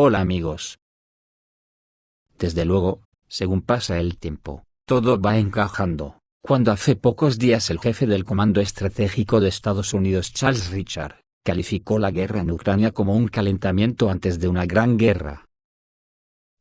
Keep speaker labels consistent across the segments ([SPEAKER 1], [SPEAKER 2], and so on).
[SPEAKER 1] Hola amigos. Desde luego, según pasa el tiempo, todo va encajando. Cuando hace pocos días el jefe del Comando Estratégico de Estados Unidos, Charles Richard, calificó la guerra en Ucrania como un calentamiento antes de una gran guerra.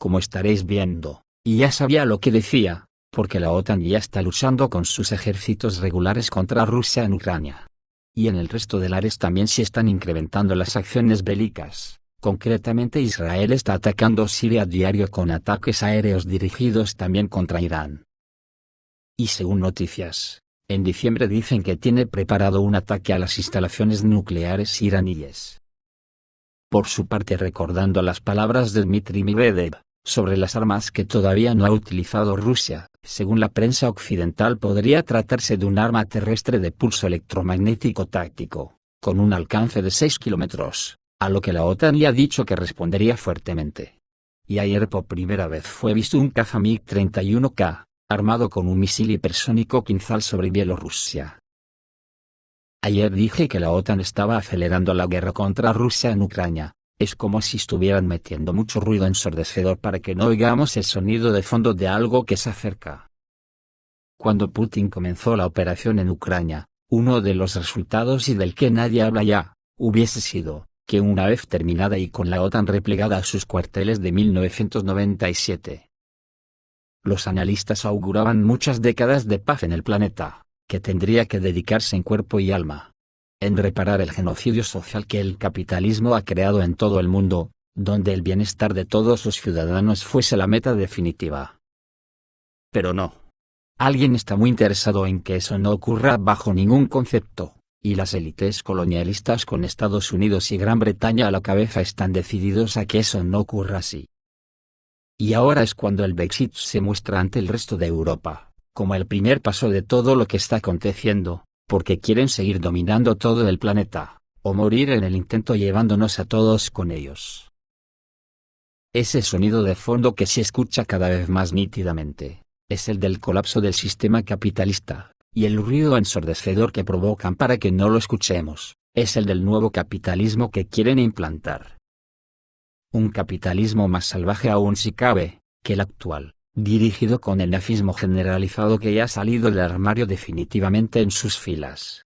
[SPEAKER 1] Como estaréis viendo, y ya sabía lo que decía, porque la OTAN ya está luchando con sus ejércitos regulares contra Rusia en Ucrania. Y en el resto del área también se están incrementando las acciones bélicas. Concretamente, Israel está atacando Siria a diario con ataques aéreos dirigidos también contra Irán. Y según noticias, en diciembre dicen que tiene preparado un ataque a las instalaciones nucleares iraníes. Por su parte, recordando las palabras de Dmitry Medvedev sobre las armas que todavía no ha utilizado Rusia, según la prensa occidental podría tratarse de un arma terrestre de pulso electromagnético táctico, con un alcance de 6 kilómetros. A lo que la OTAN ya ha dicho que respondería fuertemente. Y ayer por primera vez fue visto un caza MiG-31K, armado con un misil hipersónico Kinzhal sobre Bielorrusia. Ayer dije que la OTAN estaba acelerando la guerra contra Rusia en Ucrania. Es como si estuvieran metiendo mucho ruido ensordecedor para que no oigamos el sonido de fondo de algo que se acerca. Cuando Putin comenzó la operación en Ucrania, uno de los resultados y del que nadie habla ya, hubiese sido que una vez terminada y con la OTAN replegada a sus cuarteles de 1997, los analistas auguraban muchas décadas de paz en el planeta, que tendría que dedicarse en cuerpo y alma en reparar el genocidio social que el capitalismo ha creado en todo el mundo, donde el bienestar de todos los ciudadanos fuese la meta definitiva. Pero no. Alguien está muy interesado en que eso no ocurra bajo ningún concepto. Y las élites colonialistas con Estados Unidos y Gran Bretaña a la cabeza están decididos a que eso no ocurra así. Y ahora es cuando el Brexit se muestra ante el resto de Europa, como el primer paso de todo lo que está aconteciendo, porque quieren seguir dominando todo el planeta, o morir en el intento llevándonos a todos con ellos. Ese sonido de fondo que se escucha cada vez más nítidamente, es el del colapso del sistema capitalista. Y el ruido ensordecedor que provocan para que no lo escuchemos, es el del nuevo capitalismo que quieren implantar. Un capitalismo más salvaje aún si cabe, que el actual, dirigido con el nazismo generalizado que ya ha salido del armario definitivamente en sus filas.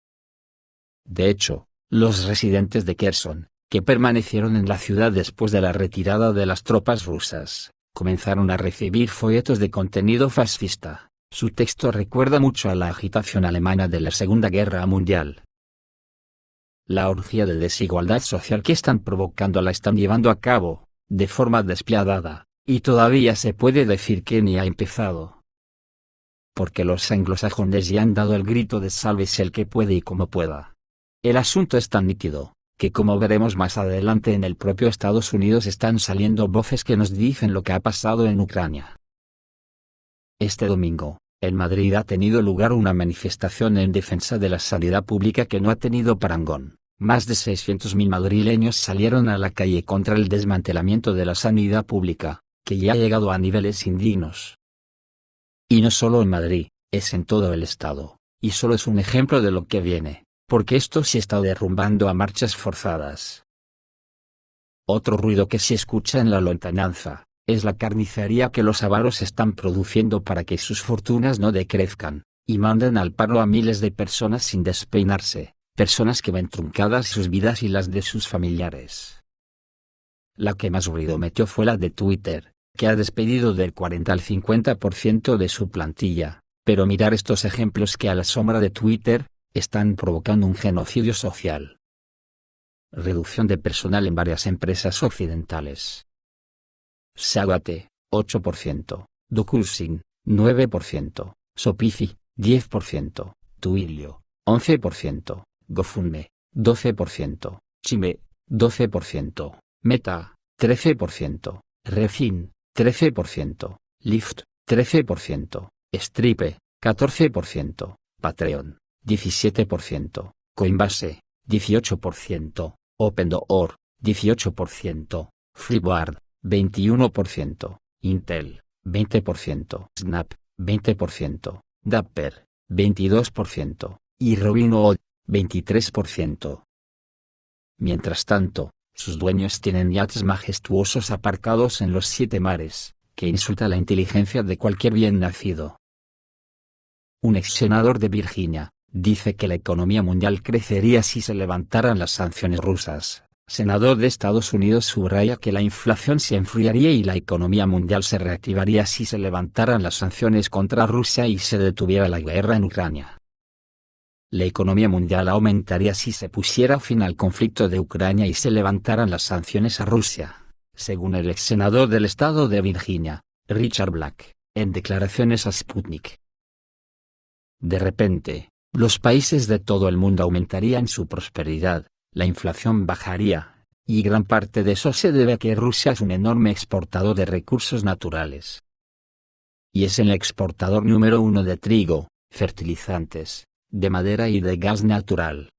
[SPEAKER 1] De hecho, los residentes de Kherson, que permanecieron en la ciudad después de la retirada de las tropas rusas, comenzaron a recibir folletos de contenido fascista. Su texto recuerda mucho a la agitación alemana de la Segunda Guerra Mundial. La orgía de desigualdad social que están provocando la están llevando a cabo, de forma despiadada, y todavía se puede decir que ni ha empezado. Porque los anglosajones ya han dado el grito de sálvese el que puede y como pueda. El asunto es tan nítido, que como veremos más adelante en el propio Estados Unidos están saliendo voces que nos dicen lo que ha pasado en Ucrania. Este domingo, en Madrid ha tenido lugar una manifestación en defensa de la sanidad pública que no ha tenido parangón. Más de 600.000 madrileños salieron a la calle contra el desmantelamiento de la sanidad pública, que ya ha llegado a niveles indignos. Y no solo en Madrid, es en todo el estado, y solo es un ejemplo de lo que viene, porque esto se está derrumbando a marchas forzadas. Otro ruido que se escucha en la lontananza es la carnicería que los avaros están produciendo para que sus fortunas no decrezcan, y manden al paro a miles de personas sin despeinarse, personas que ven truncadas sus vidas y las de sus familiares. La que más ruido metió fue la de Twitter, que ha despedido del 40 al 50% de su plantilla, pero mirar estos ejemplos que a la sombra de Twitter, están provocando un genocidio social. Reducción de personal en varias empresas occidentales. Sagate, 8%, DocuSign, 9%, Shopify, 10%, Twilio, 11%, GoFundMe, 12%, Chime, 12%, Meta, 13%, Refin, 13%, Lyft, 13%, Stripe, 14%, Patreon, 17%, Coinbase, 18%, OpenDoor, 18%, Freeboard, 21%, Intel, 20%, Snap, 20%, Dapper, 22%, y Robinhood, 23%. Mientras tanto, Sus dueños tienen yates majestuosos aparcados en los 7 mares, que insulta la inteligencia de cualquier bien nacido. Un ex senador de Virginia dice que la economía mundial crecería si se levantaran las sanciones rusas. Senador de Estados Unidos subraya que la inflación se enfriaría y la economía mundial se reactivaría si se levantaran las sanciones contra Rusia y se detuviera la guerra en Ucrania. La economía mundial aumentaría si se pusiera fin al conflicto de Ucrania y se levantaran las sanciones a Rusia, según el ex senador del estado de Virginia, Richard Black, en declaraciones a Sputnik. De repente, los países de todo el mundo aumentarían su prosperidad, la inflación bajaría, y gran parte de eso se debe a que Rusia es un enorme exportador de recursos naturales. Y es el exportador número 1 de trigo, fertilizantes, de madera y de gas natural.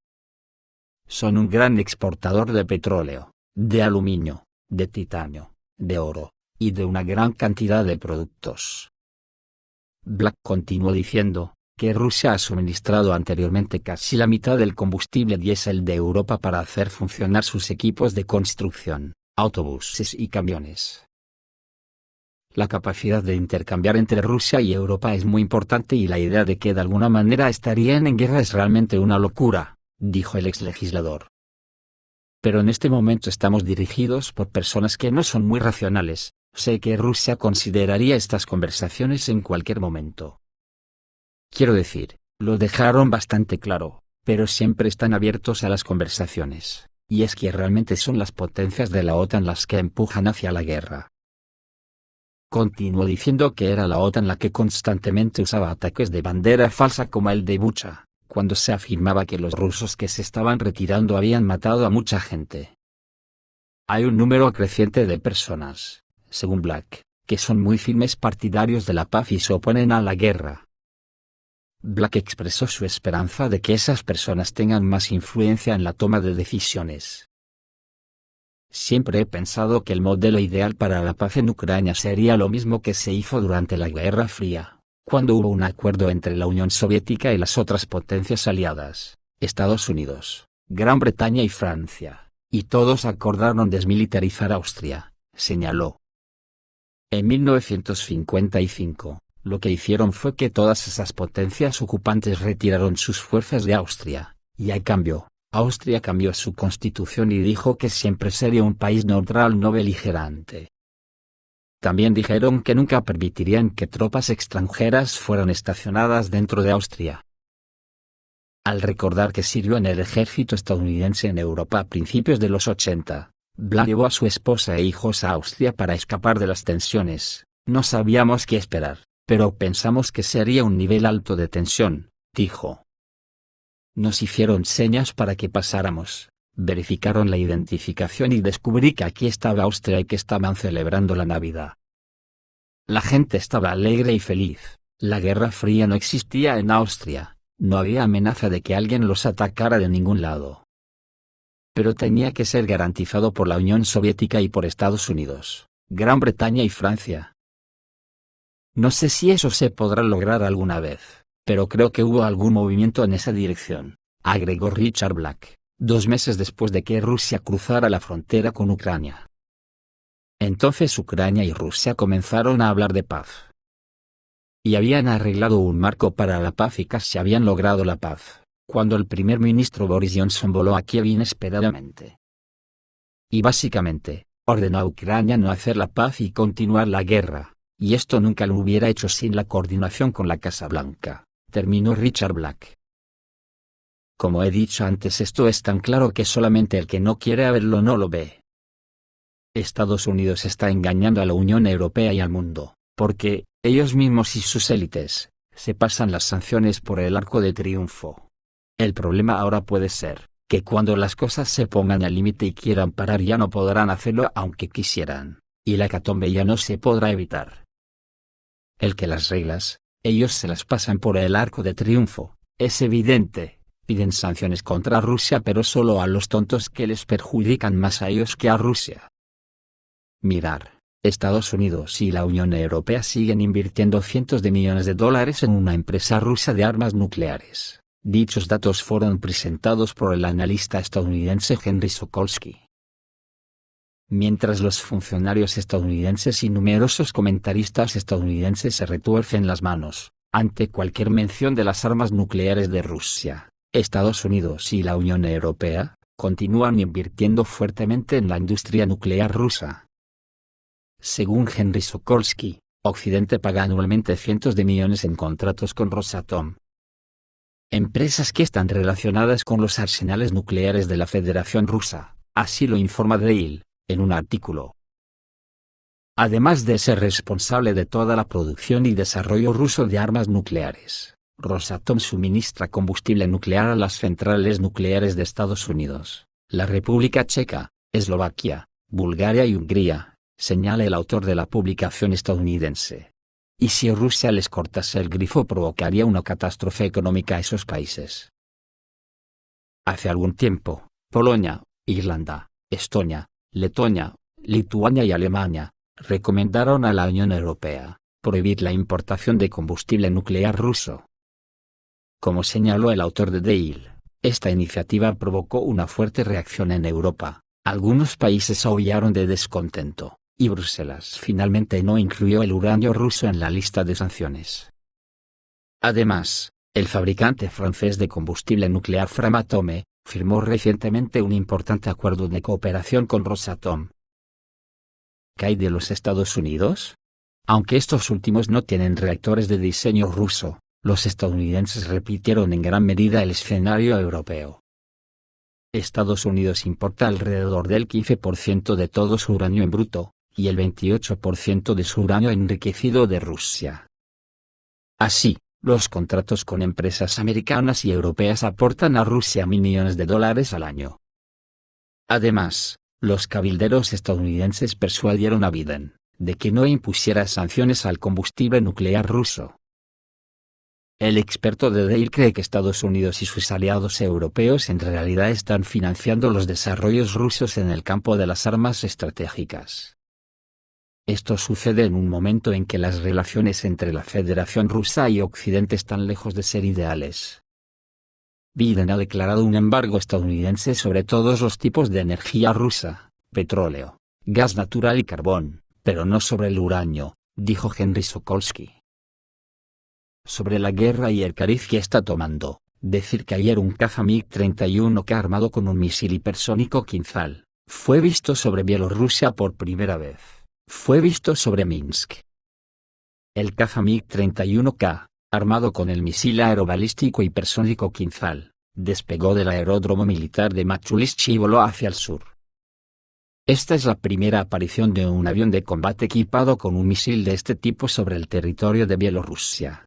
[SPEAKER 1] Son un gran exportador de petróleo, de aluminio, de titanio, de oro, y de una gran cantidad de productos. Black continuó diciendo que Rusia ha suministrado anteriormente casi la mitad del combustible diésel de Europa para hacer funcionar sus equipos de construcción, autobuses y camiones. La capacidad de intercambiar entre Rusia y Europa es muy importante y la idea de que de alguna manera estarían en guerra es realmente una locura, dijo el ex legislador. Pero en este momento estamos dirigidos por personas que no son muy racionales. Sé que Rusia consideraría estas conversaciones en cualquier momento. Quiero decir, lo dejaron bastante claro, pero siempre están abiertos a las conversaciones, y es que realmente son las potencias de la OTAN las que empujan hacia la guerra. Continuó diciendo que era la OTAN la que constantemente usaba ataques de bandera falsa como el de Bucha, cuando se afirmaba que los rusos que se estaban retirando habían matado a mucha gente. Hay un número creciente de personas, según Black, que son muy firmes partidarios de la paz y se oponen a la guerra. Black expresó su esperanza de que esas personas tengan más influencia en la toma de decisiones. Siempre he pensado que el modelo ideal para la paz en Ucrania sería lo mismo que se hizo durante la Guerra Fría, cuando hubo un acuerdo entre la Unión Soviética y las otras potencias aliadas, Estados Unidos, Gran Bretaña y Francia, y todos acordaron desmilitarizar Austria, señaló. En 1955, lo que hicieron fue que todas esas potencias ocupantes retiraron sus fuerzas de Austria, y a cambio, Austria cambió su constitución y dijo que siempre sería un país neutral no beligerante. También dijeron que nunca permitirían que tropas extranjeras fueran estacionadas dentro de Austria. Al recordar que sirvió en el ejército estadounidense en Europa a principios de los 80, Black llevó a su esposa e hijos a Austria para escapar de las tensiones. No sabíamos qué esperar, pero pensamos que sería un nivel alto de tensión, dijo. Nos hicieron señas para que pasáramos, verificaron la identificación y descubrí que aquí estaba Austria y que estaban celebrando la Navidad. La gente estaba alegre y feliz, la Guerra Fría no existía en Austria, no había amenaza de que alguien los atacara de ningún lado. Pero tenía que ser garantizado por la Unión Soviética y por Estados Unidos, Gran Bretaña y Francia. No sé si eso se podrá lograr alguna vez, pero creo que hubo algún movimiento en esa dirección, agregó Richard Black, 2 meses después de que Rusia cruzara la frontera con Ucrania. Entonces Ucrania y Rusia comenzaron a hablar de paz. Y habían arreglado un marco para la paz y casi habían logrado la paz, cuando el primer ministro Boris Johnson voló a Kiev inesperadamente. Y básicamente, ordenó a Ucrania no hacer la paz y continuar la guerra. Y esto nunca lo hubiera hecho sin la coordinación con la Casa Blanca, terminó Richard Black. Como he dicho antes, esto es tan claro que solamente el que no quiere verlo no lo ve. Estados Unidos está engañando a la Unión Europea y al mundo, porque, ellos mismos y sus élites, se pasan las sanciones por el arco de triunfo. El problema ahora puede ser, que cuando las cosas se pongan al límite y quieran parar ya no podrán hacerlo aunque quisieran, y la hecatombe ya no se podrá evitar. El que las reglas, ellos se las pasan por el arco de triunfo, es evidente, piden sanciones contra Rusia pero solo a los tontos que les perjudican más a ellos que a Rusia. Mirar, Estados Unidos y la Unión Europea siguen invirtiendo cientos de millones de dólares en una empresa rusa de armas nucleares. Dichos datos fueron presentados por el analista estadounidense Henry Sokolsky. mientras los funcionarios estadounidenses y numerosos comentaristas estadounidenses se retuercen las manos ante cualquier mención de las armas nucleares de Rusia. Estados Unidos y la Unión Europea continúan invirtiendo fuertemente en la industria nuclear rusa. Según Henry Sokolsky, Occidente paga anualmente cientos de millones en contratos con Rosatom, empresas que están relacionadas con los arsenales nucleares de la Federación Rusa, así lo informa Dale, en un artículo. Además de ser responsable de toda la producción y desarrollo ruso de armas nucleares, Rosatom suministra combustible nuclear a las centrales nucleares de Estados Unidos, la República Checa, Eslovaquia, Bulgaria y Hungría, señala el autor de la publicación estadounidense. Y si Rusia les cortase el grifo provocaría una catástrofe económica a esos países. Hace algún tiempo, Polonia, Irlanda, Estonia, Letonia, Lituania y Alemania recomendaron a la Unión Europea prohibir la importación de combustible nuclear ruso. Como señaló el autor de Dale, esta iniciativa provocó una fuerte reacción en Europa. Algunos países aullaron de descontento, y Bruselas finalmente no incluyó el uranio ruso en la lista de sanciones. Además, el fabricante francés de combustible nuclear Framatome firmó recientemente un importante acuerdo de cooperación con Rosatom. ¿Qué hay de los Estados Unidos? Aunque estos últimos no tienen reactores de diseño ruso, los estadounidenses repitieron en gran medida el escenario europeo. Estados Unidos importa alrededor del 15% de todo su uranio en bruto, y el 28% de su uranio enriquecido de Rusia. Así, los contratos con empresas americanas y europeas aportan a Rusia $1.000 millones al año. Además, los cabilderos estadounidenses persuadieron a Biden de que no impusiera sanciones al combustible nuclear ruso. El experto de Dale cree que Estados Unidos y sus aliados europeos en realidad están financiando los desarrollos rusos en el campo de las armas estratégicas. Esto sucede en un momento en que las relaciones entre la Federación Rusa y Occidente están lejos de ser ideales. Biden ha declarado un embargo estadounidense sobre todos los tipos de energía rusa, petróleo, gas natural y carbón, pero no sobre el uranio, dijo Henry Sokolsky. Sobre la guerra y el cariz que está tomando, decir que ayer un caza MiG-31K armado con un misil hipersónico Kinzhal fue visto sobre Bielorrusia por primera vez. Fue visto sobre Minsk. El caza MiG-31K, armado con el misil aerobalístico hipersónico Kinzhal, despegó del aeródromo militar de Machulivsk y voló hacia el sur. Esta es la primera aparición de un avión de combate equipado con un misil de este tipo sobre el territorio de Bielorrusia.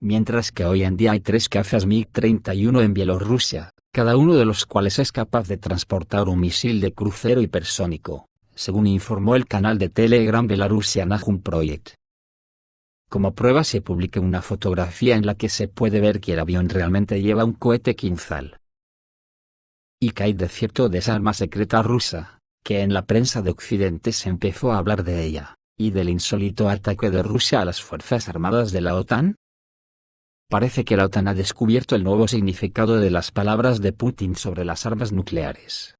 [SPEAKER 1] Mientras que hoy en día hay 3 cazas MiG-31 en Bielorrusia, cada uno de los cuales es capaz de transportar un misil de crucero hipersónico, según informó el canal de Telegram Belarusian Nahum Project. Como prueba se publica una fotografía en la que se puede ver que el avión realmente lleva un cohete Kinzhal. ¿Y qué hay de cierto de esa arma secreta rusa, que en la prensa de Occidente se empezó a hablar de ella, y del insólito ataque de Rusia a las Fuerzas Armadas de la OTAN? Parece que la OTAN ha descubierto el nuevo significado de las palabras de Putin sobre las armas nucleares.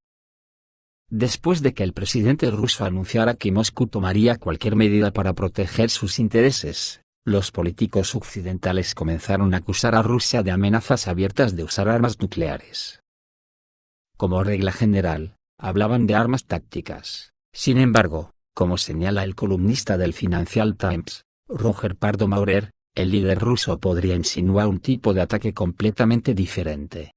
[SPEAKER 1] Después de que el presidente ruso anunciara que Moscú tomaría cualquier medida para proteger sus intereses, los políticos occidentales comenzaron a acusar a Rusia de amenazas abiertas de usar armas nucleares. Como regla general, hablaban de armas tácticas. Sin embargo, como señala el columnista del Financial Times, Roger Pardo Maurer, el líder ruso podría insinuar un tipo de ataque completamente diferente.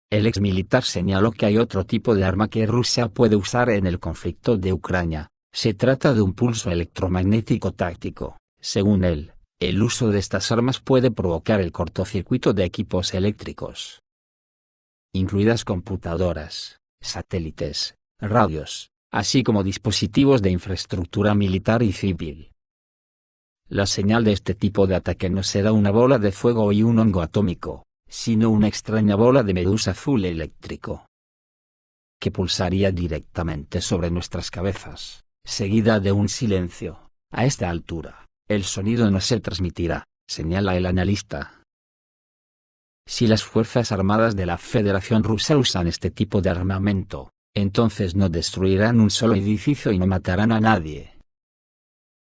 [SPEAKER 1] El exmilitar señaló que hay otro tipo de arma que Rusia puede usar en el conflicto de Ucrania. Se trata de un pulso electromagnético táctico. Según él, el uso de estas armas puede provocar el cortocircuito de equipos eléctricos, incluidas computadoras, satélites, radios, así como dispositivos de infraestructura militar y civil. La señal de este tipo de ataque no será una bola de fuego y un hongo atómico, sino una extraña bola de medusa azul eléctrico, que pulsaría directamente sobre nuestras cabezas, seguida de un silencio. A esta altura, el sonido no se transmitirá, señala el analista. Si las Fuerzas Armadas de la Federación Rusa usan este tipo de armamento, entonces no destruirán un solo edificio y no matarán a nadie.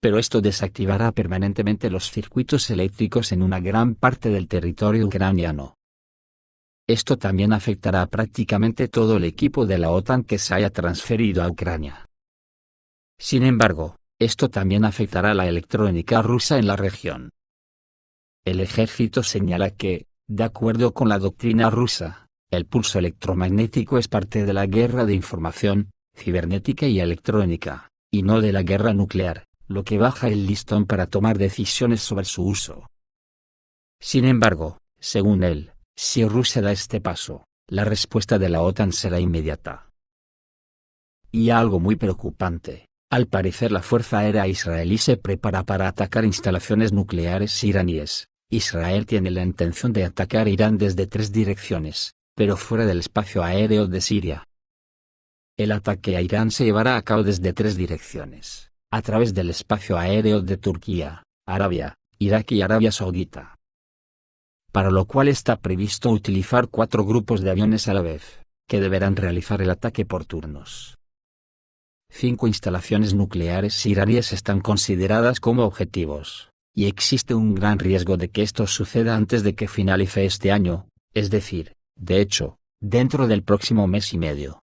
[SPEAKER 1] Pero esto desactivará permanentemente los circuitos eléctricos en una gran parte del territorio ucraniano. Esto también afectará a prácticamente todo el equipo de la OTAN que se haya transferido a Ucrania. Sin embargo, esto también afectará a la electrónica rusa en la región. El ejército señala que, de acuerdo con la doctrina rusa, el pulso electromagnético es parte de la guerra de información, cibernética y electrónica, y no de la guerra nuclear, lo que baja el listón para tomar decisiones sobre su uso. Sin embargo, según él, si Rusia da este paso, la respuesta de la OTAN será inmediata. Y algo muy preocupante, al parecer la Fuerza Aérea israelí se prepara para atacar instalaciones nucleares iraníes. Israel tiene la intención de atacar Irán desde 3 direcciones, pero fuera del espacio aéreo de Siria. El ataque a Irán se llevará a cabo desde 3 direcciones, a través del espacio aéreo de Turquía, Arabia, Irak y Arabia Saudita. Para lo cual está previsto utilizar 4 grupos de aviones a la vez, que deberán realizar el ataque por turnos. 5 instalaciones nucleares iraníes están consideradas como objetivos, y existe un gran riesgo de que esto suceda antes de que finalice este año, es decir, de hecho, dentro del próximo mes y medio.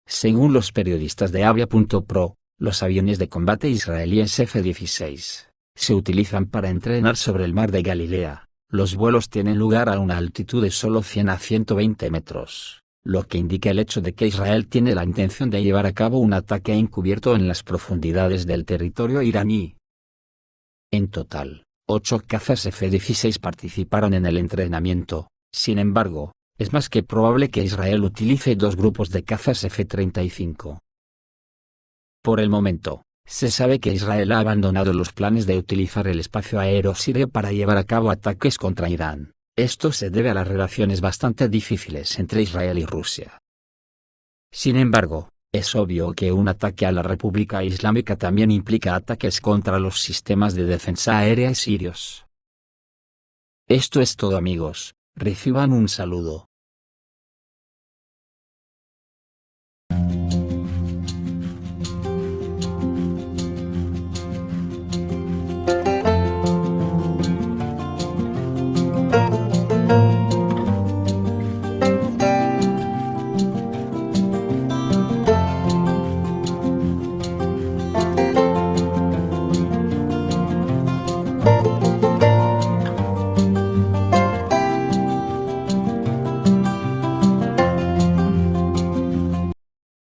[SPEAKER 1] Según los periodistas de Avia.pro, los aviones de combate israelíes F-16 se utilizan para entrenar sobre el mar de Galilea. Los vuelos tienen lugar a una altitud de solo 100 a 120 metros, lo que indica el hecho de que Israel tiene la intención de llevar a cabo un ataque encubierto en las profundidades del territorio iraní. En total, 8 cazas F-16 participaron en el entrenamiento. Sin embargo, es más que probable que Israel utilice 2 grupos de cazas F-35. Por el momento, se sabe que Israel ha abandonado los planes de utilizar el espacio aéreo sirio para llevar a cabo ataques contra Irán. Esto se debe a las relaciones bastante difíciles entre Israel y Rusia. Sin embargo, es obvio que un ataque a la República Islámica también implica ataques contra los sistemas de defensa aérea sirios. Esto es todo, amigos, reciban un saludo.